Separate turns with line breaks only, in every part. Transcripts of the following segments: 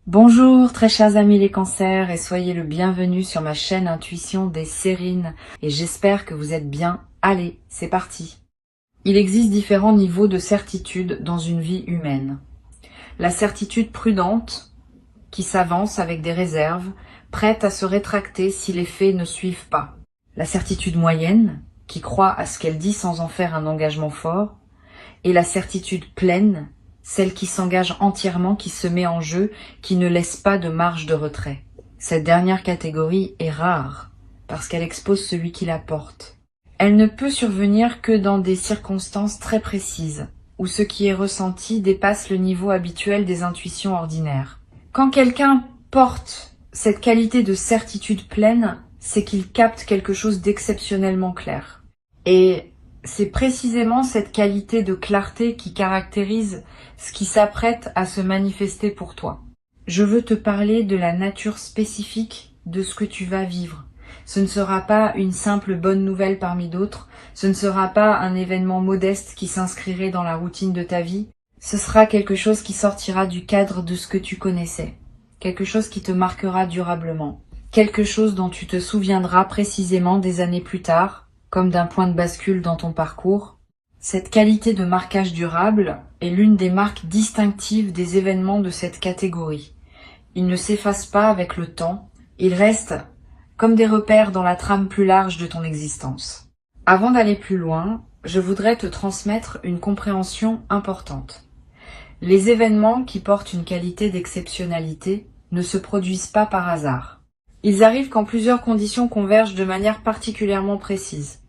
Bonjour très chers amis les cancers et soyez le bienvenu sur ma chaîne Intuition des Sérines et j'espère que vous êtes bien. Allez, c'est parti. Il existe différents niveaux de certitude dans une vie humaine. La certitude prudente qui s'avance avec des réserves, prête à se rétracter si les faits ne suivent pas. La certitude moyenne qui croit à ce qu'elle dit sans en faire un engagement fort. Et la certitude pleine, celle qui s'engage entièrement, qui se met en jeu, qui ne laisse pas de marge de retrait. Cette dernière catégorie est rare, parce qu'elle expose celui qui la porte. Elle ne peut survenir que dans des circonstances très précises, où ce qui est ressenti dépasse le niveau habituel des intuitions ordinaires. Quand quelqu'un porte cette qualité de certitude pleine, c'est qu'il capte quelque chose d'exceptionnellement clair. Et c'est précisément cette qualité de clarté qui caractérise ce qui s'apprête à se manifester pour toi. Je veux te parler de la nature spécifique de ce que tu vas vivre. Ce ne sera pas une simple bonne nouvelle parmi d'autres, ce ne sera pas un événement modeste qui s'inscrirait dans la routine de ta vie, ce sera quelque chose qui sortira du cadre de ce que tu connaissais, quelque chose qui te marquera durablement, quelque chose dont tu te souviendras précisément des années plus tard, comme d'un point de bascule dans ton parcours. Cette qualité de marquage durable est l'une des marques distinctives des événements de cette catégorie. Ils ne s'effacent pas avec le temps, ils restent comme des repères dans la trame plus large de ton existence. Avant d'aller plus loin, je voudrais te transmettre une compréhension importante. Les événements qui portent une qualité d'exceptionnalité ne se produisent pas par hasard. Ils arrivent quand plusieurs conditions convergent de manière particulièrement précise.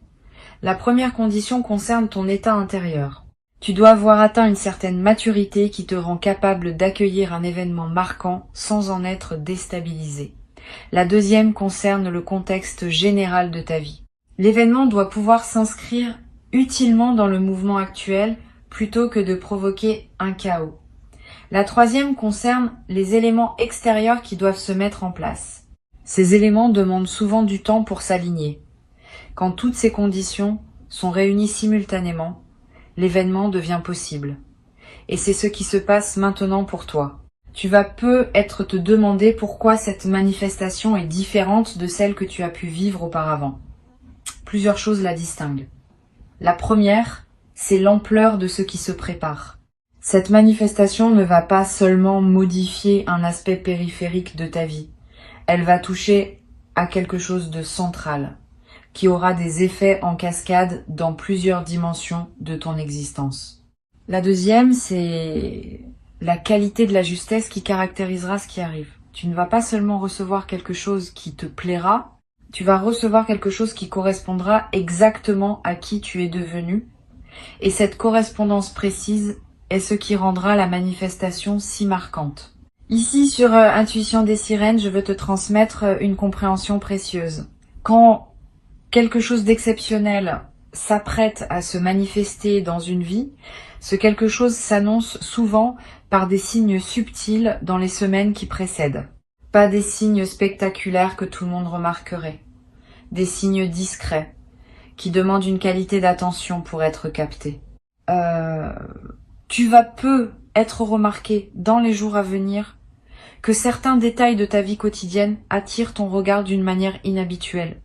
La première condition concerne ton état intérieur. Tu dois avoir atteint une certaine maturité qui te rend capable d'accueillir un événement marquant sans en être déstabilisé. La deuxième concerne le contexte général de ta vie. L'événement doit pouvoir s'inscrire utilement dans le mouvement actuel plutôt que de provoquer un chaos. La troisième concerne les éléments extérieurs qui doivent se mettre en place. Ces éléments demandent souvent du temps pour s'aligner. Quand toutes ces conditions sont réunies simultanément, l'événement devient possible. Et c'est ce qui se passe maintenant pour toi. Tu vas peut-être te demander pourquoi cette manifestation est différente de celle que tu as pu vivre auparavant. Plusieurs choses la distinguent. La première, c'est l'ampleur de ce qui se prépare. Cette manifestation ne va pas seulement modifier un aspect périphérique de ta vie. Elle va toucher à quelque chose de central, qui aura des effets en cascade dans plusieurs dimensions de ton existence. La deuxième, c'est la qualité de la justesse qui caractérisera ce qui arrive. Tu ne vas pas seulement recevoir quelque chose qui te plaira, tu vas recevoir quelque chose qui correspondra exactement à qui tu es devenu. Et cette correspondance précise est ce qui rendra la manifestation si marquante. Ici, sur Intuition des Sirènes, je veux te transmettre une compréhension précieuse. Quand quelque chose d'exceptionnel s'apprête à se manifester dans une vie, ce quelque chose s'annonce souvent par des signes subtils dans les semaines qui précèdent. Pas des signes spectaculaires que tout le monde remarquerait. Des signes discrets, qui demandent une qualité d'attention pour être captés. Tu vas peu être remarqué dans les jours à venir que certains détails de ta vie quotidienne attirent ton regard d'une manière inhabituelle.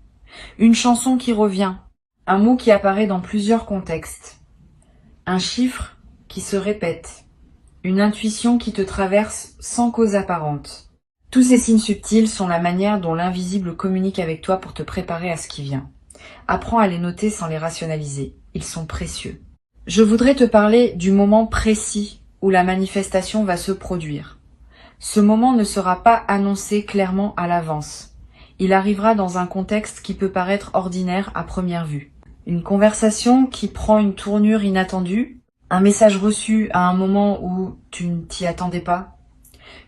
Une chanson qui revient, un mot qui apparaît dans plusieurs contextes, un chiffre qui se répète, une intuition qui te traverse sans cause apparente. Tous ces signes subtils sont la manière dont l'invisible communique avec toi pour te préparer à ce qui vient. Apprends à les noter sans les rationaliser, ils sont précieux. Je voudrais te parler du moment précis où la manifestation va se produire. Ce moment ne sera pas annoncé clairement à l'avance. Il arrivera dans un contexte qui peut paraître ordinaire à première vue. Une conversation qui prend une tournure inattendue, un message reçu à un moment où tu ne t'y attendais pas,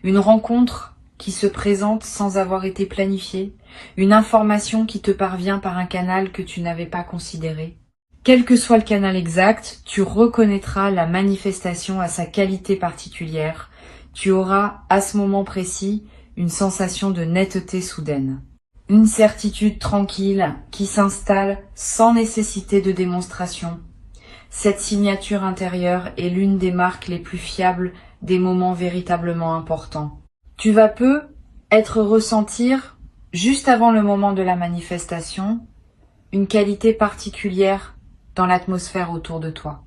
une rencontre qui se présente sans avoir été planifiée, une information qui te parvient par un canal que tu n'avais pas considéré. Quel que soit le canal exact, tu reconnaîtras la manifestation à sa qualité particulière. Tu auras, à ce moment précis, une sensation de netteté soudaine. Une certitude tranquille qui s'installe sans nécessité de démonstration. Cette signature intérieure est l'une des marques les plus fiables des moments véritablement importants. Tu vas peu être ressentir, juste avant le moment de la manifestation, une qualité particulière dans l'atmosphère autour de toi,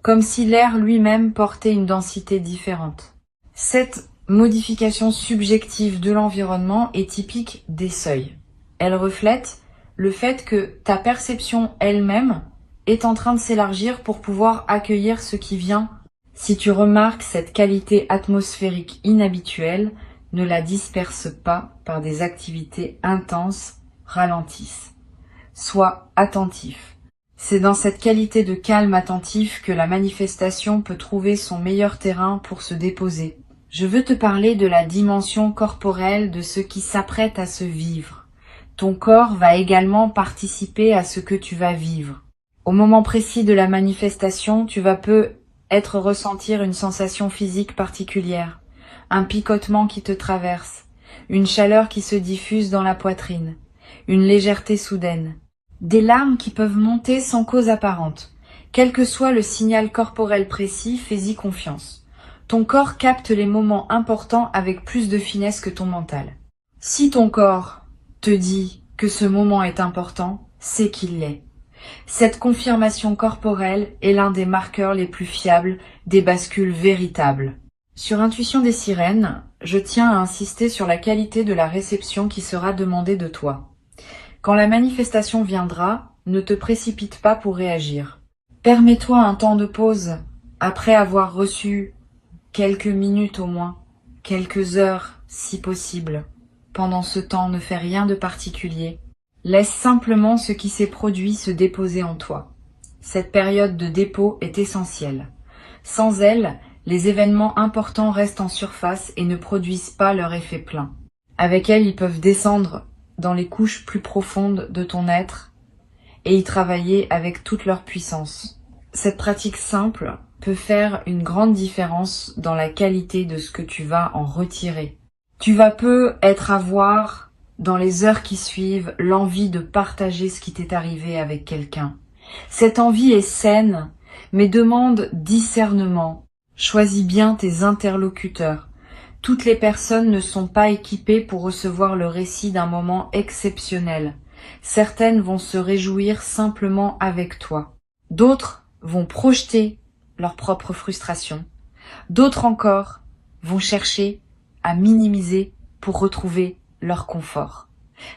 comme si l'air lui-même portait une densité différente. Cette modification subjective de l'environnement est typique des seuils. Elle reflète le fait que ta perception elle-même est en train de s'élargir pour pouvoir accueillir ce qui vient. Si tu remarques cette qualité atmosphérique inhabituelle, ne la disperse pas par des activités intenses, ralentissent. Sois attentif. C'est dans cette qualité de calme attentif que la manifestation peut trouver son meilleur terrain pour se déposer. Je veux te parler de la dimension corporelle de ce qui s'apprête à se vivre. Ton corps va également participer à ce que tu vas vivre. Au moment précis de la manifestation, tu vas peut-être ressentir une sensation physique particulière, un picotement qui te traverse, une chaleur qui se diffuse dans la poitrine, une légèreté soudaine, des larmes qui peuvent monter sans cause apparente. Quel que soit le signal corporel précis, fais-y confiance. Ton corps capte les moments importants avec plus de finesse que ton mental. Si ton corps te dit que ce moment est important, c'est qu'il l'est. Cette confirmation corporelle est l'un des marqueurs les plus fiables des bascules véritables. Sur Intuition des sirènes, je tiens à insister sur la qualité de la réception qui sera demandée de toi. Quand la manifestation viendra, ne te précipite pas pour réagir. Permets-toi un temps de pause après avoir reçu quelques minutes au moins, quelques heures si possible. Pendant ce temps, ne fais rien de particulier. Laisse simplement ce qui s'est produit se déposer en toi. Cette période de dépôt est essentielle. Sans elle, les événements importants restent en surface et ne produisent pas leur effet plein. Avec elle, ils peuvent descendre dans les couches plus profondes de ton être et y travailler avec toute leur puissance. Cette pratique simple peut faire une grande différence dans la qualité de ce que tu vas en retirer. Tu vas peut-être avoir, dans les heures qui suivent, l'envie de partager ce qui t'est arrivé avec quelqu'un. Cette envie est saine, mais demande discernement. Choisis bien tes interlocuteurs. Toutes les personnes ne sont pas équipées pour recevoir le récit d'un moment exceptionnel. Certaines vont se réjouir simplement avec toi. D'autres vont projeter leur propre frustration. D'autres encore vont chercher à minimiser pour retrouver leur confort.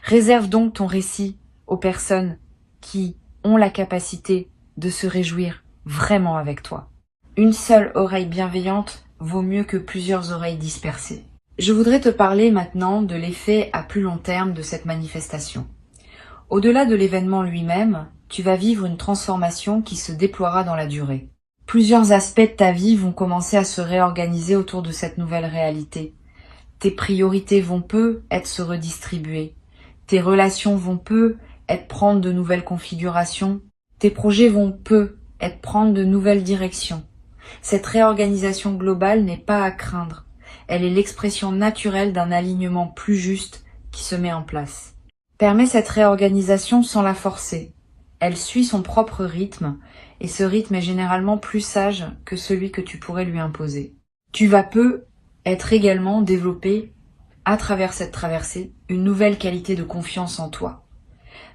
Réserve donc ton récit aux personnes qui ont la capacité de se réjouir vraiment avec toi. Une seule oreille bienveillante vaut mieux que plusieurs oreilles dispersées. Je voudrais te parler maintenant de l'effet à plus long terme de cette manifestation. Au-delà de l'événement lui-même, tu vas vivre une transformation qui se déploiera dans la durée. Plusieurs aspects de ta vie vont commencer à se réorganiser autour de cette nouvelle réalité. Tes priorités vont peut-être se redistribuer. Tes relations vont peut-être prendre de nouvelles configurations. Tes projets vont peut-être prendre de nouvelles directions. Cette réorganisation globale n'est pas à craindre. Elle est l'expression naturelle d'un alignement plus juste qui se met en place. Permets cette réorganisation sans la forcer. Elle suit son propre rythme, et ce rythme est généralement plus sage que celui que tu pourrais lui imposer. Tu vas peut-être également développer, à travers cette traversée, une nouvelle qualité de confiance en toi.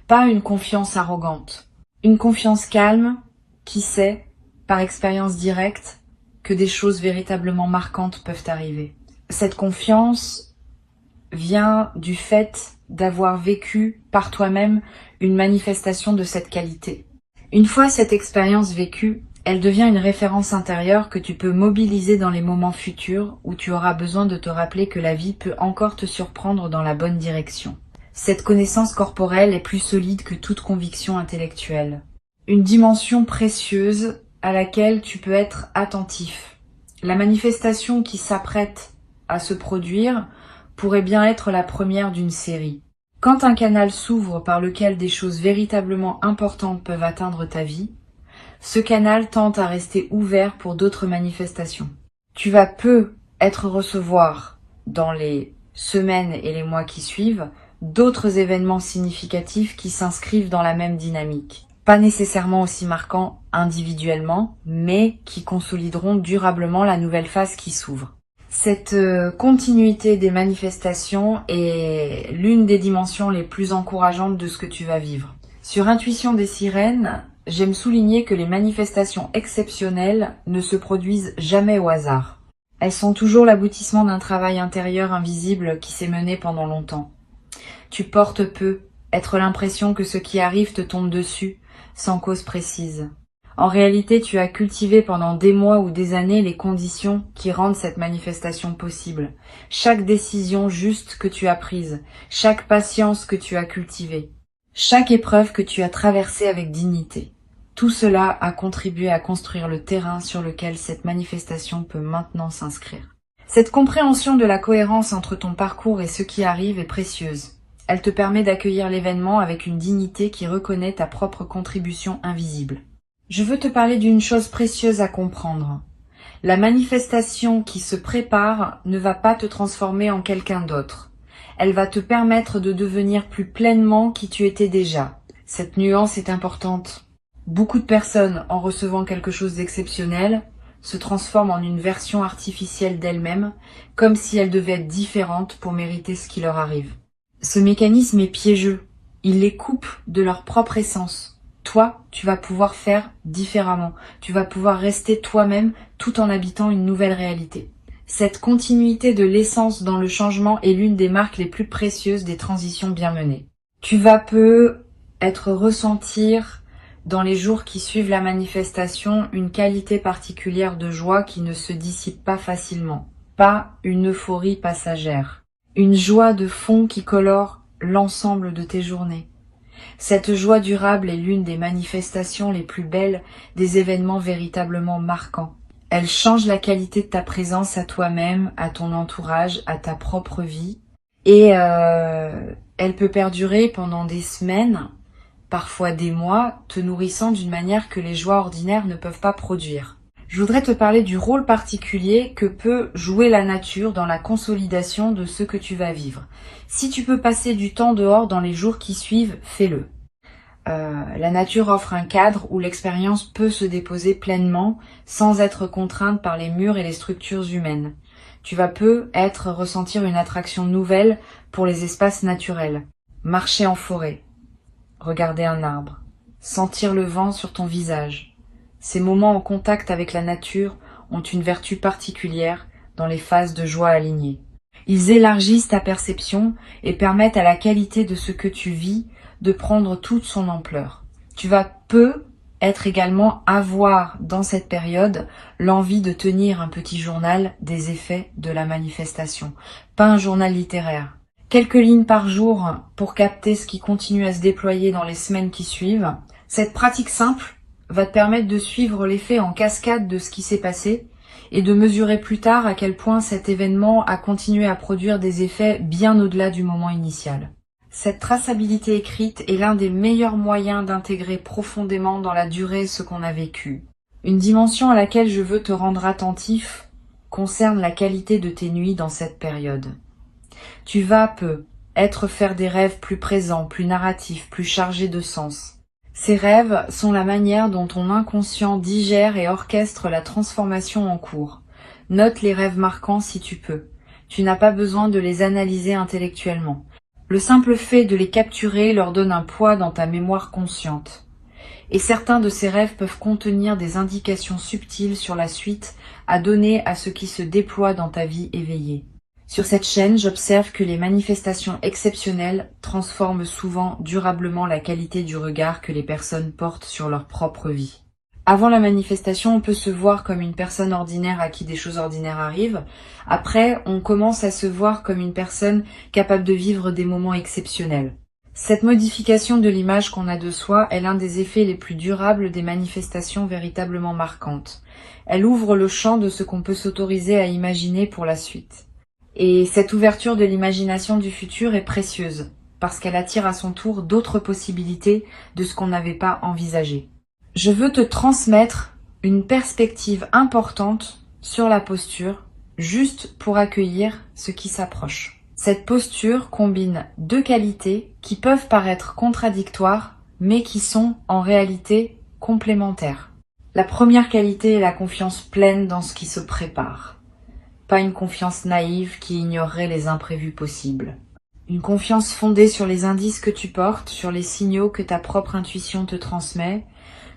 Pas une confiance arrogante, une confiance calme qui sait, par expérience directe, que des choses véritablement marquantes peuvent arriver. Cette confiance vient du fait d'avoir vécu par toi-même une manifestation de cette qualité. Une fois cette expérience vécue, elle devient une référence intérieure que tu peux mobiliser dans les moments futurs où tu auras besoin de te rappeler que la vie peut encore te surprendre dans la bonne direction. Cette connaissance corporelle est plus solide que toute conviction intellectuelle. Une dimension précieuse à laquelle tu peux être attentif. La manifestation qui s'apprête à se produire pourrait bien être la première d'une série. Quand un canal s'ouvre par lequel des choses véritablement importantes peuvent atteindre ta vie, ce canal tente à rester ouvert pour d'autres manifestations. Tu vas peut-être recevoir, dans les semaines et les mois qui suivent, d'autres événements significatifs qui s'inscrivent dans la même dynamique. Pas nécessairement aussi marquants individuellement, mais qui consolideront durablement la nouvelle phase qui s'ouvre. Cette continuité des manifestations est l'une des dimensions les plus encourageantes de ce que tu vas vivre. Sur Intuition des sirènes, j'aime souligner que les manifestations exceptionnelles ne se produisent jamais au hasard. Elles sont toujours l'aboutissement d'un travail intérieur invisible qui s'est mené pendant longtemps. Tu portes peu, être l'impression que ce qui arrive te tombe dessus, sans cause précise. En réalité, tu as cultivé pendant des mois ou des années les conditions qui rendent cette manifestation possible. Chaque décision juste que tu as prise, chaque patience que tu as cultivée, chaque épreuve que tu as traversée avec dignité. Tout cela a contribué à construire le terrain sur lequel cette manifestation peut maintenant s'inscrire. Cette compréhension de la cohérence entre ton parcours et ce qui arrive est précieuse. Elle te permet d'accueillir l'événement avec une dignité qui reconnaît ta propre contribution invisible. Je veux te parler d'une chose précieuse à comprendre. La manifestation qui se prépare ne va pas te transformer en quelqu'un d'autre. Elle va te permettre de devenir plus pleinement qui tu étais déjà. Cette nuance est importante. Beaucoup de personnes, en recevant quelque chose d'exceptionnel, se transforment en une version artificielle d'elles-mêmes, comme si elles devaient être différentes pour mériter ce qui leur arrive. Ce mécanisme est piégeux. Il les coupe de leur propre essence. Toi, tu vas pouvoir faire différemment. Tu vas pouvoir rester toi-même tout en habitant une nouvelle réalité. Cette continuité de l'essence dans le changement est l'une des marques les plus précieuses des transitions bien menées. Tu vas peut-être ressentir dans les jours qui suivent la manifestation une qualité particulière de joie qui ne se dissipe pas facilement. Pas une euphorie passagère. Une joie de fond qui colore l'ensemble de tes journées. Cette joie durable est l'une des manifestations les plus belles des événements véritablement marquants. Elle change la qualité de ta présence à toi-même, à ton entourage, à ta propre vie. Et elle peut perdurer pendant des semaines, parfois des mois, te nourrissant d'une manière que les joies ordinaires ne peuvent pas produire. Je voudrais te parler du rôle particulier que peut jouer la nature dans la consolidation de ce que tu vas vivre. Si tu peux passer du temps dehors dans les jours qui suivent, fais-le. La nature offre un cadre où l'expérience peut se déposer pleinement sans être contrainte par les murs et les structures humaines. Tu vas peut-être ressentir une attraction nouvelle pour les espaces naturels. Marcher en forêt, regarder un arbre, sentir le vent sur ton visage. Ces moments en contact avec la nature ont une vertu particulière dans les phases de joie alignées. Ils élargissent ta perception et permettent à la qualité de ce que tu vis de prendre toute son ampleur. Tu vas peut-être également avoir dans cette période l'envie de tenir un petit journal des effets de la manifestation, pas un journal littéraire. Quelques lignes par jour pour capter ce qui continue à se déployer dans les semaines qui suivent. Cette pratique simple va te permettre de suivre l'effet en cascade de ce qui s'est passé et de mesurer plus tard à quel point cet événement a continué à produire des effets bien au-delà du moment initial. Cette traçabilité écrite est l'un des meilleurs moyens d'intégrer profondément dans la durée ce qu'on a vécu. Une dimension à laquelle je veux te rendre attentif concerne la qualité de tes nuits dans cette période. Tu vas peut-être faire des rêves plus présents, plus narratifs, plus chargés de sens. Ces rêves sont la manière dont ton inconscient digère et orchestre la transformation en cours. Note les rêves marquants si tu peux. Tu n'as pas besoin de les analyser intellectuellement. Le simple fait de les capturer leur donne un poids dans ta mémoire consciente. Et certains de ces rêves peuvent contenir des indications subtiles sur la suite à donner à ce qui se déploie dans ta vie éveillée. Sur cette chaîne, j'observe que les manifestations exceptionnelles transforment souvent durablement la qualité du regard que les personnes portent sur leur propre vie. Avant la manifestation, on peut se voir comme une personne ordinaire à qui des choses ordinaires arrivent. Après, on commence à se voir comme une personne capable de vivre des moments exceptionnels. Cette modification de l'image qu'on a de soi est l'un des effets les plus durables des manifestations véritablement marquantes. Elle ouvre le champ de ce qu'on peut s'autoriser à imaginer pour la suite. Et cette ouverture de l'imagination du futur est précieuse, parce qu'elle attire à son tour d'autres possibilités de ce qu'on n'avait pas envisagé. Je veux te transmettre une perspective importante sur la posture, juste pour accueillir ce qui s'approche. Cette posture combine deux qualités qui peuvent paraître contradictoires, mais qui sont en réalité complémentaires. La première qualité est la confiance pleine dans ce qui se prépare. pas une confiance naïve qui ignorerait les imprévus possibles. Une confiance fondée sur les indices que tu portes, sur les signaux que ta propre intuition te transmet,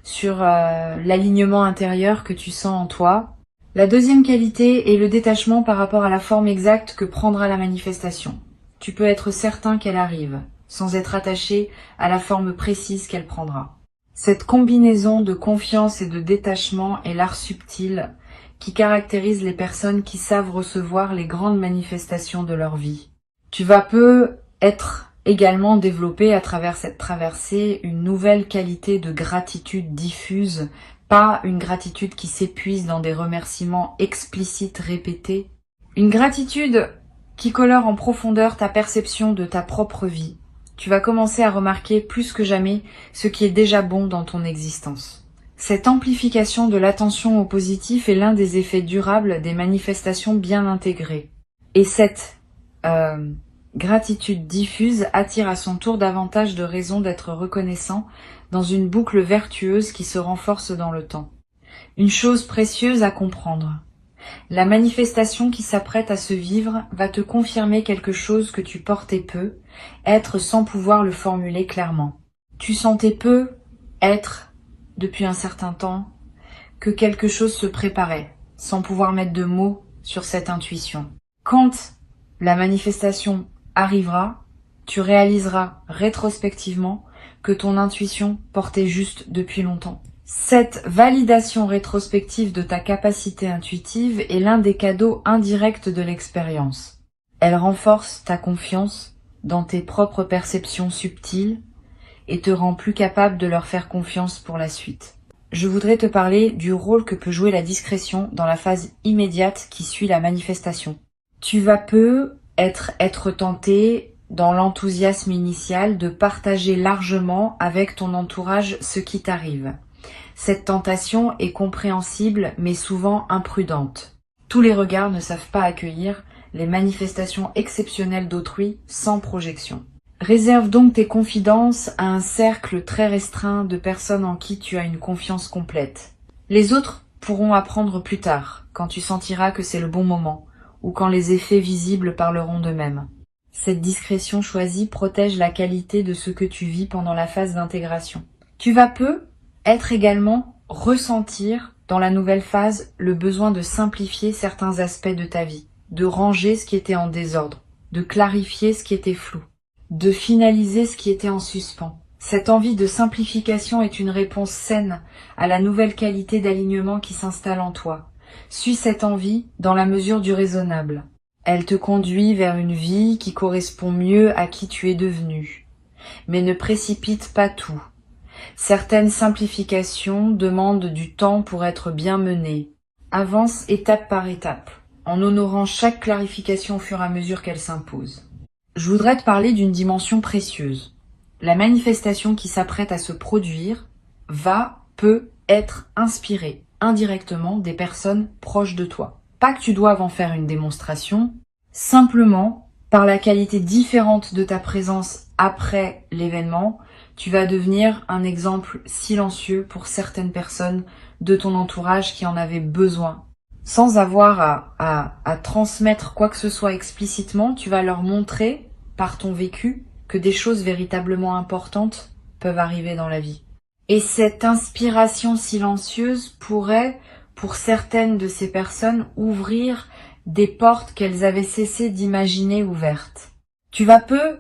sur l'alignement intérieur que tu sens en toi. La deuxième qualité est le détachement par rapport à la forme exacte que prendra la manifestation. Tu peux être certain qu'elle arrive, sans être attaché à la forme précise qu'elle prendra. Cette combinaison de confiance et de détachement est l'art subtil qui caractérise les personnes qui savent recevoir les grandes manifestations de leur vie. Tu vas peu être également développé à travers cette traversée une nouvelle qualité de gratitude diffuse, pas une gratitude qui s'épuise dans des remerciements explicites répétés, une gratitude qui colore en profondeur ta perception de ta propre vie. Tu vas commencer à remarquer plus que jamais ce qui est déjà bon dans ton existence. Cette amplification de l'attention au positif est l'un des effets durables des manifestations bien intégrées. Et cette gratitude diffuse attire à son tour davantage de raisons d'être reconnaissant dans une boucle vertueuse qui se renforce dans le temps. Une chose précieuse à comprendre. La manifestation qui s'apprête à se vivre va te confirmer quelque chose que tu portais peu, être sans pouvoir le formuler clairement. Tu sentais peu être, depuis un certain temps, que quelque chose se préparait, sans pouvoir mettre de mots sur cette intuition. Quand la manifestation arrivera, tu réaliseras rétrospectivement que ton intuition portait juste depuis longtemps. Cette validation rétrospective de ta capacité intuitive est l'un des cadeaux indirects de l'expérience. Elle renforce ta confiance dans tes propres perceptions subtiles et te rend plus capable de leur faire confiance pour la suite. Je voudrais te parler du rôle que peut jouer la discrétion dans la phase immédiate qui suit la manifestation. Tu vas peu être tenté, dans l'enthousiasme initial, de partager largement avec ton entourage ce qui t'arrive. Cette tentation est compréhensible mais souvent imprudente. Tous les regards ne savent pas accueillir les manifestations exceptionnelles d'autrui sans projection. Réserve donc tes confidences à un cercle très restreint de personnes en qui tu as une confiance complète. Les autres pourront apprendre plus tard, quand tu sentiras que c'est le bon moment, ou quand les effets visibles parleront d'eux-mêmes. Cette discrétion choisie protège la qualité de ce que tu vis pendant la phase d'intégration. Tu vas peu être également ressentir dans la nouvelle phase le besoin de simplifier certains aspects de ta vie, de ranger ce qui était en désordre, de clarifier ce qui était flou, de finaliser ce qui était en suspens. Cette envie de simplification est une réponse saine à la nouvelle qualité d'alignement qui s'installe en toi. Suis cette envie dans la mesure du raisonnable. Elle te conduit vers une vie qui correspond mieux à qui tu es devenu. Mais ne précipite pas tout. Certaines simplifications demandent du temps pour être bien menées. Avance étape par étape, en honorant chaque clarification au fur et à mesure qu'elle s'impose. Je voudrais te parler d'une dimension précieuse. La manifestation qui s'apprête à se produire peut être inspirée indirectement des personnes proches de toi. Pas que tu doives en faire une démonstration, simplement, par la qualité différente de ta présence après l'événement, tu vas devenir un exemple silencieux pour certaines personnes de ton entourage qui en avaient besoin. Sans avoir à transmettre quoi que ce soit explicitement, tu vas leur montrer, par ton vécu, que des choses véritablement importantes peuvent arriver dans la vie. Et cette inspiration silencieuse pourrait, pour certaines de ces personnes, ouvrir des portes qu'elles avaient cessé d'imaginer ouvertes. Tu vas peu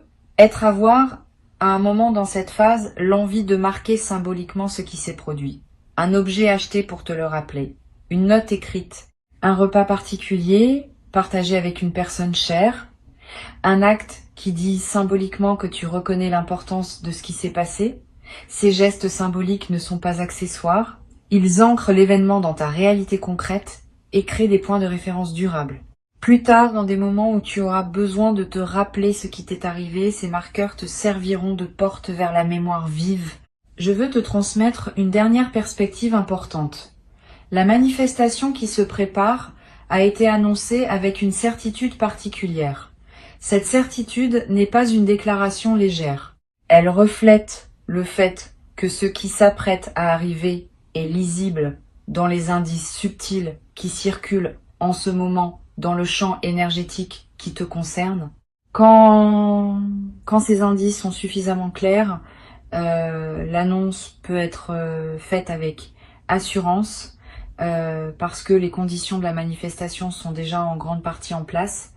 avoir, à un moment dans cette phase, l'envie de marquer symboliquement ce qui s'est produit. Un objet acheté pour te le rappeler, une note écrite, un repas particulier partagé avec une personne chère, un acte qui dit symboliquement que tu reconnais l'importance de ce qui s'est passé. Ces gestes symboliques ne sont pas accessoires, ils ancrent l'événement dans ta réalité concrète et créent des points de référence durables. Plus tard, dans des moments où tu auras besoin de te rappeler ce qui t'est arrivé, ces marqueurs te serviront de porte vers la mémoire vive. Je veux te transmettre une dernière perspective importante. La manifestation qui se prépare a été annoncée avec une certitude particulière. Cette certitude n'est pas une déclaration légère. Elle reflète le fait que ce qui s'apprête à arriver est lisible dans les indices subtils qui circulent en ce moment dans le champ énergétique qui te concerne. Quand ces indices sont suffisamment clairs, l'annonce peut être faite avec assurance parce que les conditions de la manifestation sont déjà en grande partie en place.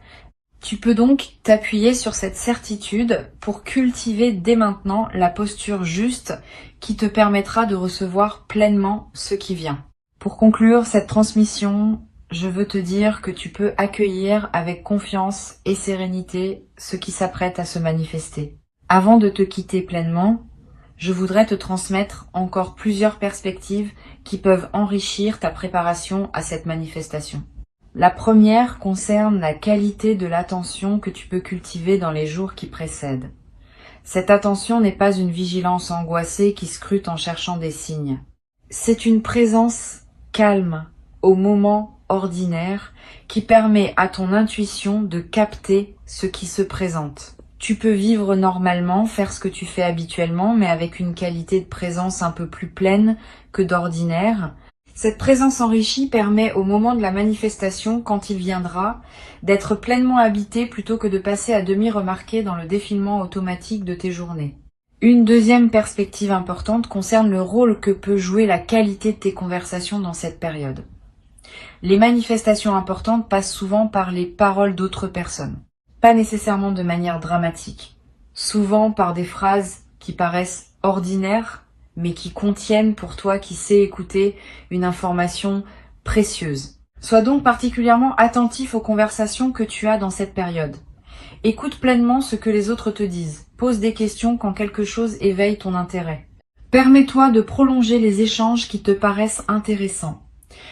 Tu peux donc t'appuyer sur cette certitude pour cultiver dès maintenant la posture juste qui te permettra de recevoir pleinement ce qui vient. Pour conclure cette transmission, je veux te dire que tu peux accueillir avec confiance et sérénité ce qui s'apprête à se manifester. Avant de te quitter pleinement, je voudrais te transmettre encore plusieurs perspectives qui peuvent enrichir ta préparation à cette manifestation. La première concerne la qualité de l'attention que tu peux cultiver dans les jours qui précèdent. Cette attention n'est pas une vigilance angoissée qui scrute en cherchant des signes. C'est une présence calme au moment ordinaire qui permet à ton intuition de capter ce qui se présente. Tu peux vivre normalement, faire ce que tu fais habituellement, mais avec une qualité de présence un peu plus pleine que d'ordinaire. Cette présence enrichie permet au moment de la manifestation, quand il viendra, d'être pleinement habité plutôt que de passer à demi remarqué dans le défilement automatique de tes journées. Une deuxième perspective importante concerne le rôle que peut jouer la qualité de tes conversations dans cette période. Les manifestations importantes passent souvent par les paroles d'autres personnes, pas nécessairement de manière dramatique, souvent par des phrases qui paraissent ordinaires, mais qui contiennent pour toi qui sais écouter une information précieuse. Sois donc particulièrement attentif aux conversations que tu as dans cette période. Écoute pleinement ce que les autres te disent. Pose des questions quand quelque chose éveille ton intérêt. Permets-toi de prolonger les échanges qui te paraissent intéressants.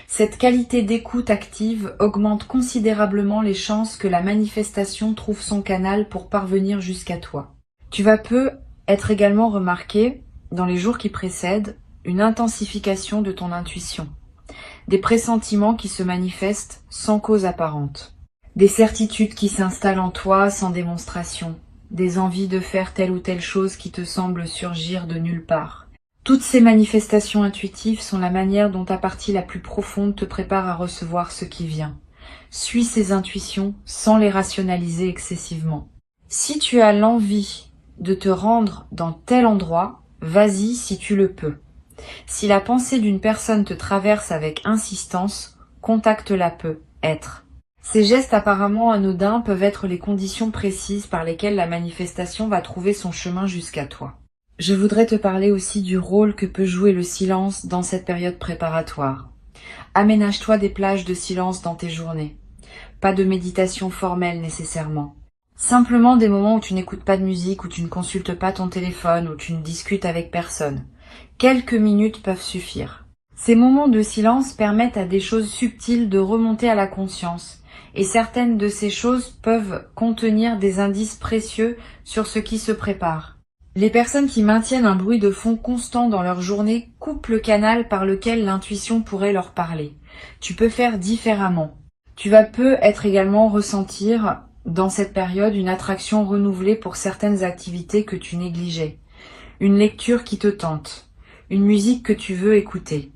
Cette qualité d'écoute active augmente considérablement les chances que la manifestation trouve son canal pour parvenir jusqu'à toi. Tu vas peu être également remarqué dans les jours qui précèdent, une intensification de ton intuition, des pressentiments qui se manifestent sans cause apparente, des certitudes qui s'installent en toi sans démonstration, des envies de faire telle ou telle chose qui te semble surgir de nulle part. Toutes ces manifestations intuitives sont la manière dont ta partie la plus profonde te prépare à recevoir ce qui vient. Suis ces intuitions sans les rationaliser excessivement. Si tu as l'envie de te rendre dans tel endroit, vas-y si tu le peux. Si la pensée d'une personne te traverse avec insistance, contacte-la peu, être. Ces gestes apparemment anodins peuvent être les conditions précises par lesquelles la manifestation va trouver son chemin jusqu'à toi. Je voudrais te parler aussi du rôle que peut jouer le silence dans cette période préparatoire. Aménage-toi des plages de silence dans tes journées. Pas de méditation formelle nécessairement. Simplement des moments où tu n'écoutes pas de musique, où tu ne consultes pas ton téléphone, où tu ne discutes avec personne. Quelques minutes peuvent suffire. Ces moments de silence permettent à des choses subtiles de remonter à la conscience, et certaines de ces choses peuvent contenir des indices précieux sur ce qui se prépare. Les personnes qui maintiennent un bruit de fond constant dans leur journée coupent le canal par lequel l'intuition pourrait leur parler. Tu peux faire différemment. Tu vas peu être également ressentir dans cette période une attraction renouvelée pour certaines activités que tu négligeais, une lecture qui te tente, une musique que tu veux écouter,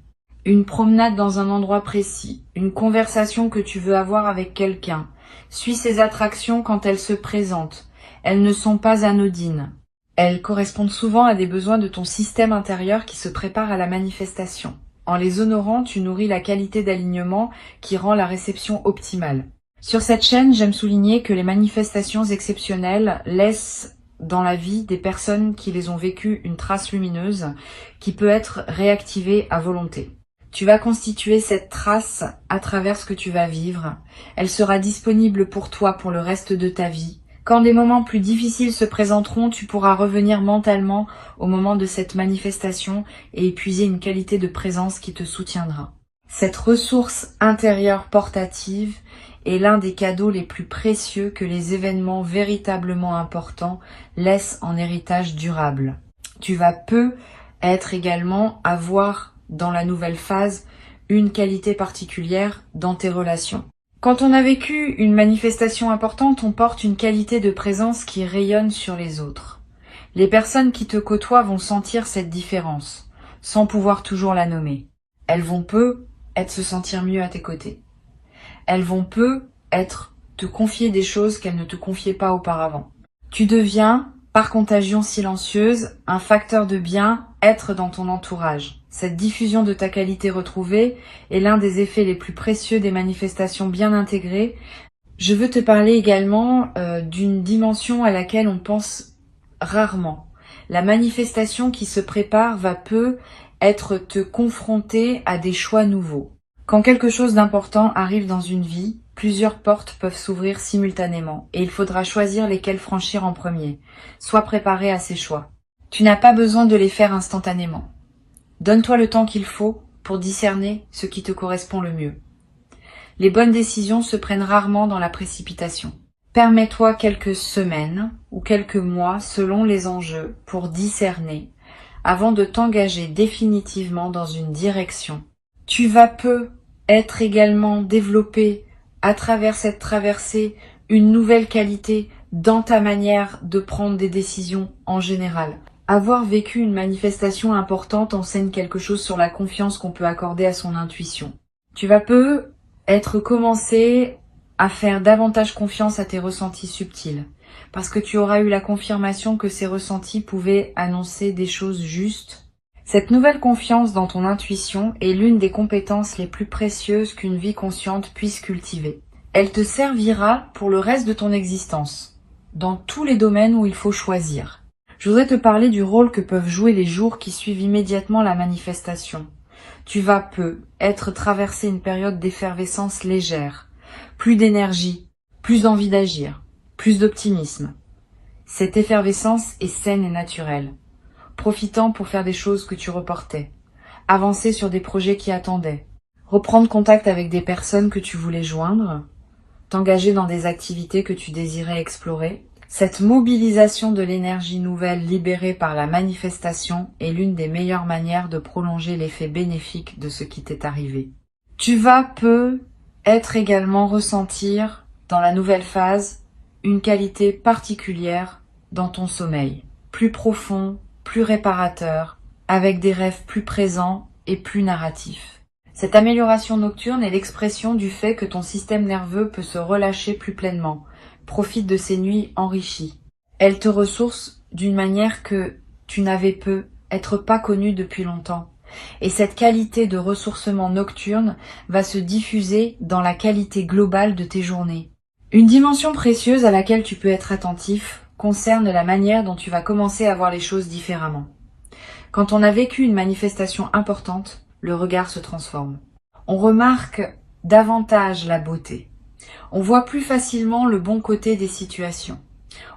une promenade dans un endroit précis, une conversation que tu veux avoir avec quelqu'un. Suis ces attractions quand elles se présentent. Elles ne sont pas anodines. Elles correspondent souvent à des besoins de ton système intérieur qui se prépare à la manifestation. En les honorant, tu nourris la qualité d'alignement qui rend la réception optimale. Sur cette chaîne, j'aime souligner que les manifestations exceptionnelles laissent dans la vie des personnes qui les ont vécues une trace lumineuse qui peut être réactivée à volonté. Tu vas constituer cette trace à travers ce que tu vas vivre. Elle sera disponible pour toi pour le reste de ta vie. Quand des moments plus difficiles se présenteront, tu pourras revenir mentalement au moment de cette manifestation et épuiser une qualité de présence qui te soutiendra. Cette ressource intérieure portative est l'un des cadeaux les plus précieux que les événements véritablement importants laissent en héritage durable. Tu vas peu être également avoir dans la nouvelle phase une qualité particulière dans tes relations. Quand on a vécu une manifestation importante, on porte une qualité de présence qui rayonne sur les autres. Les personnes qui te côtoient vont sentir cette différence, sans pouvoir toujours la nommer. Elles vont peu se sentir mieux à tes côtés. Elles vont peu te confier des choses qu'elle ne te confiait pas auparavant. Tu deviens, par contagion silencieuse, un facteur de bien-être dans ton entourage. Cette diffusion de ta qualité retrouvée est l'un des effets les plus précieux des manifestations bien intégrées. Je veux te parler également d'une dimension à laquelle on pense rarement. La manifestation qui se prépare va peu être te confronter à des choix nouveaux. Quand quelque chose d'important arrive dans une vie, plusieurs portes peuvent s'ouvrir simultanément et il faudra choisir lesquelles franchir en premier. Sois préparé à ces choix. Tu n'as pas besoin de les faire instantanément. Donne-toi le temps qu'il faut pour discerner ce qui te correspond le mieux. Les bonnes décisions se prennent rarement dans la précipitation. Permets-toi quelques semaines ou quelques mois selon les enjeux pour discerner avant de t'engager définitivement dans une direction. Tu vas peu être également développé à travers cette traversée une nouvelle qualité dans ta manière de prendre des décisions en général. Avoir vécu une manifestation importante enseigne quelque chose sur la confiance qu'on peut accorder à son intuition. Tu vas peu être commencé à faire davantage confiance à tes ressentis subtils, parce que tu auras eu la confirmation que ces ressentis pouvaient annoncer des choses justes. Cette nouvelle confiance dans ton intuition est l'une des compétences les plus précieuses qu'une vie consciente puisse cultiver. Elle te servira pour le reste de ton existence, dans tous les domaines où il faut choisir. Je voudrais te parler du rôle que peuvent jouer les jours qui suivent immédiatement la manifestation. Tu vas peu être traversé une période d'effervescence légère, plus d'énergie, plus d'envie d'agir, plus d'optimisme. Cette effervescence est saine et naturelle, profitant pour faire des choses que tu reportais, avancer sur des projets qui attendaient, reprendre contact avec des personnes que tu voulais joindre, t'engager dans des activités que tu désirais explorer. Cette mobilisation de l'énergie nouvelle libérée par la manifestation est l'une des meilleures manières de prolonger l'effet bénéfique de ce qui t'est arrivé. Tu vas peu être également ressentir, dans la nouvelle phase, une qualité particulière dans ton sommeil, plus profond, plus réparateur, avec des rêves plus présents et plus narratifs. Cette amélioration nocturne est l'expression du fait que ton système nerveux peut se relâcher plus pleinement. Profite de ces nuits enrichies. Elles te ressourcent d'une manière que tu n'avais peut-être pas connue depuis longtemps. Et cette qualité de ressourcement nocturne va se diffuser dans la qualité globale de tes journées. Une dimension précieuse à laquelle tu peux être attentif concerne la manière dont tu vas commencer à voir les choses différemment. Quand on a vécu une manifestation importante, le regard se transforme. On remarque davantage la beauté. On voit plus facilement le bon côté des situations.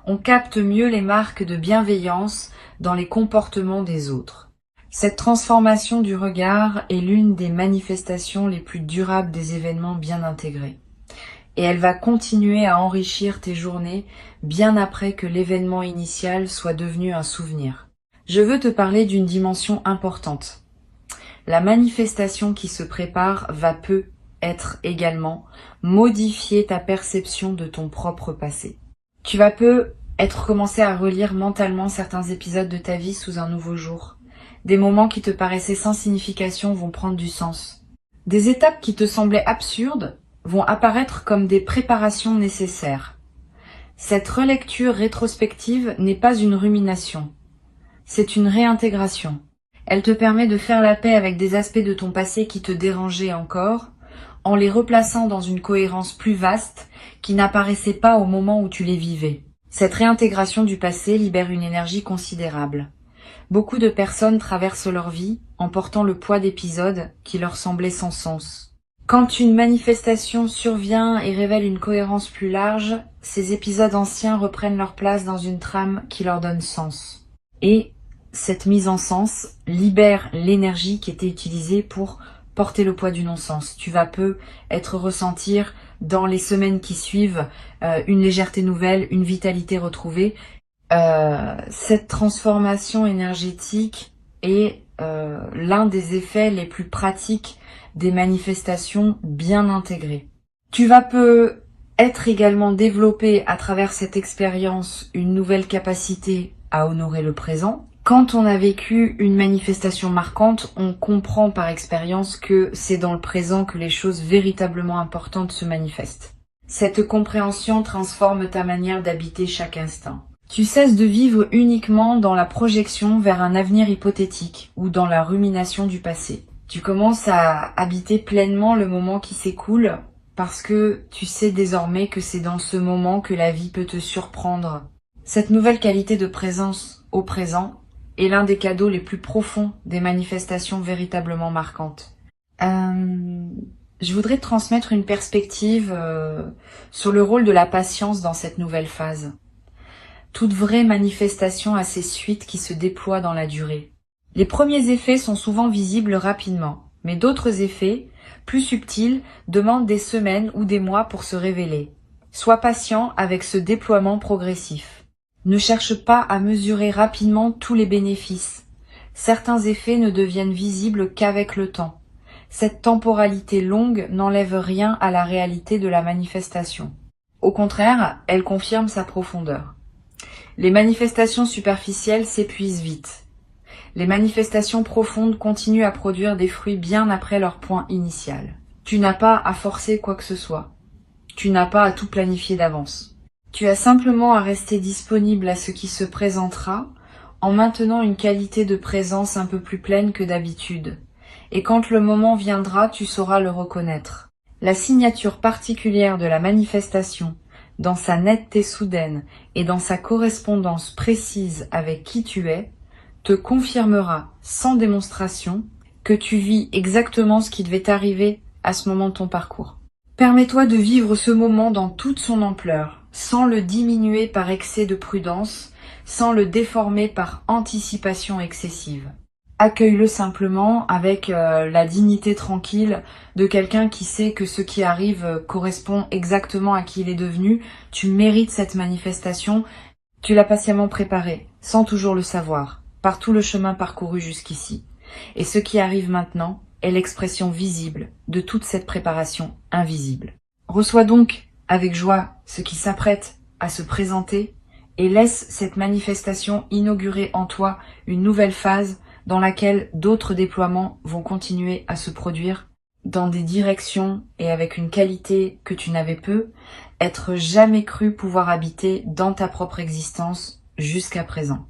On capte mieux les marques de bienveillance dans les comportements des autres. Cette transformation du regard est l'une des manifestations les plus durables des événements bien intégrés. Et elle va continuer à enrichir tes journées bien après que l'événement initial soit devenu un souvenir. Je veux te parler d'une dimension importante. La manifestation qui se prépare va peu être également modifier ta perception de ton propre passé. Tu vas peu être commencé à relire mentalement certains épisodes de ta vie sous un nouveau jour. Des moments qui te paraissaient sans signification vont prendre du sens. Des étapes qui te semblaient absurdes vont apparaître comme des préparations nécessaires. Cette relecture rétrospective n'est pas une rumination, c'est une réintégration. Elle te permet de faire la paix avec des aspects de ton passé qui te dérangeaient encore, en les replaçant dans une cohérence plus vaste qui n'apparaissait pas au moment où tu les vivais. Cette réintégration du passé libère une énergie considérable. Beaucoup de personnes traversent leur vie en portant le poids d'épisodes qui leur semblaient sans sens. Quand une manifestation survient et révèle une cohérence plus large, ces épisodes anciens reprennent leur place dans une trame qui leur donne sens. Et cette mise en sens libère l'énergie qui était utilisée pour porter le poids du non-sens. Tu vas peu être ressentir dans les semaines qui suivent une légèreté nouvelle, une vitalité retrouvée. Cette transformation énergétique est l'un des effets les plus pratiques des manifestations bien intégrées. Tu vas peu être également développé à travers cette expérience une nouvelle capacité à honorer le présent. Quand on a vécu une manifestation marquante, on comprend par expérience que c'est dans le présent que les choses véritablement importantes se manifestent. Cette compréhension transforme ta manière d'habiter chaque instant. Tu cesses de vivre uniquement dans la projection vers un avenir hypothétique ou dans la rumination du passé. Tu commences à habiter pleinement le moment qui s'écoule parce que tu sais désormais que c'est dans ce moment que la vie peut te surprendre. Cette nouvelle qualité de présence au présent est l'un des cadeaux les plus profonds des manifestations véritablement marquantes. Je voudrais te transmettre une perspective sur le rôle de la patience dans cette nouvelle phase. Toute vraie manifestation a ses suites qui se déploient dans la durée. Les premiers effets sont souvent visibles rapidement, mais d'autres effets, plus subtils, demandent des semaines ou des mois pour se révéler. Sois patient avec ce déploiement progressif. Ne cherche pas à mesurer rapidement tous les bénéfices. Certains effets ne deviennent visibles qu'avec le temps. Cette temporalité longue n'enlève rien à la réalité de la manifestation. Au contraire, elle confirme sa profondeur. Les manifestations superficielles s'épuisent vite. Les manifestations profondes continuent à produire des fruits bien après leur point initial. Tu n'as pas à forcer quoi que ce soit. Tu n'as pas à tout planifier d'avance. Tu as simplement à rester disponible à ce qui se présentera en maintenant une qualité de présence un peu plus pleine que d'habitude. Et quand le moment viendra, tu sauras le reconnaître. La signature particulière de la manifestation, dans sa netteté soudaine et dans sa correspondance précise avec qui tu es, te confirmera sans démonstration que tu vis exactement ce qui devait t'arriver à ce moment de ton parcours. Permets-toi de vivre ce moment dans toute son ampleur, sans le diminuer par excès de prudence, sans le déformer par anticipation excessive. Accueille-le simplement avec la dignité tranquille de quelqu'un qui sait que ce qui arrive correspond exactement à qui il est devenu. Tu mérites cette manifestation, tu l'as patiemment préparée, sans toujours le savoir, par tout le chemin parcouru jusqu'ici. Et ce qui arrive maintenant est l'expression visible de toute cette préparation invisible. Reçois donc avec joie ce qui s'apprête à se présenter et laisse cette manifestation inaugurer en toi une nouvelle phase dans laquelle d'autres déploiements vont continuer à se produire dans des directions et avec une qualité que tu n'avais jamais cru pouvoir habiter dans ta propre existence jusqu'à présent.